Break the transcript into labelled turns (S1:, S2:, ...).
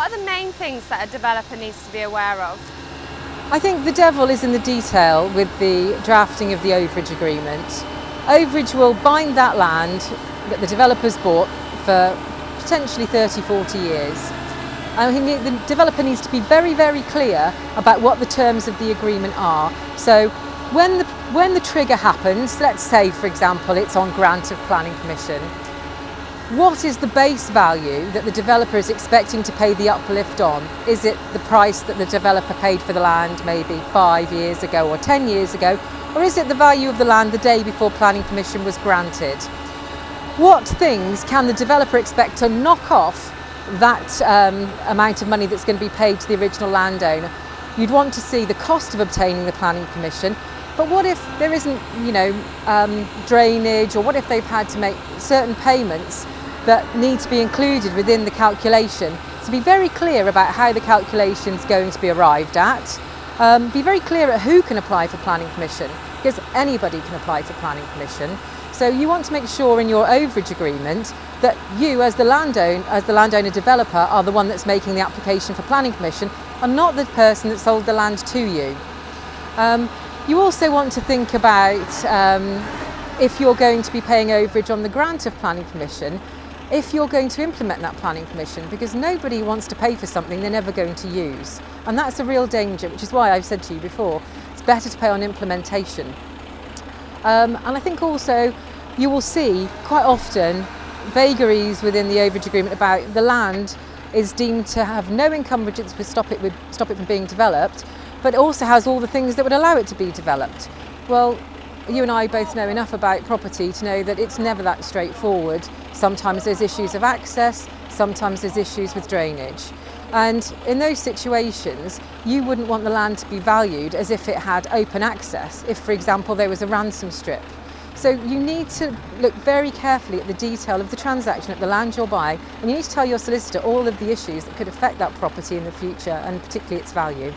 S1: What are the main things that a developer needs to be aware of?
S2: I think the devil is in the detail with the drafting of the overage agreement. Overage will bind that land that the developer's bought for potentially 30, 40 years. The developer needs to be very, very clear about what the terms of the agreement are. So when the trigger happens, let's say for example it's on grant of planning permission, what is the base value that the developer is expecting to pay the uplift on? Is it the price that the developer paid for the land maybe 5 years ago or 10 years ago? Or is it the value of the land the day before planning permission was granted? What things can the developer expect to knock off that amount of money that's going to be paid to the original landowner? You'd want to see the cost of obtaining the planning permission, but what if there isn't, drainage, or what if they've had to make certain payments that need to be included within the calculation? So be very clear about how the calculation is going to be arrived at. Be very clear at who can apply for planning permission, because anybody can apply for planning permission. So you want to make sure in your overage agreement that you as the landowner developer are the one that's making the application for planning permission and not the person that sold the land to you. You also want to think about if you're going to be paying overage on the grant of planning permission, if you're going to implement that planning permission, because nobody wants to pay for something they're never going to use. And that's a real danger, which is why I've said to you before, it's better to pay on implementation. And I think also you will see quite often vagaries within the overage agreement about the land is deemed to have no encumbrance to stop it from being developed, but it also has all the things that would allow it to be developed. Well, you and I both know enough about property to know that it's never that straightforward. Sometimes there's issues of access, sometimes there's issues with drainage. And in those situations, you wouldn't want the land to be valued as if it had open access, if, for example, there was a ransom strip. So you need to look very carefully at the detail of the transaction, at the land you're buying, and you need to tell your solicitor all of the issues that could affect that property in the future, and particularly its value.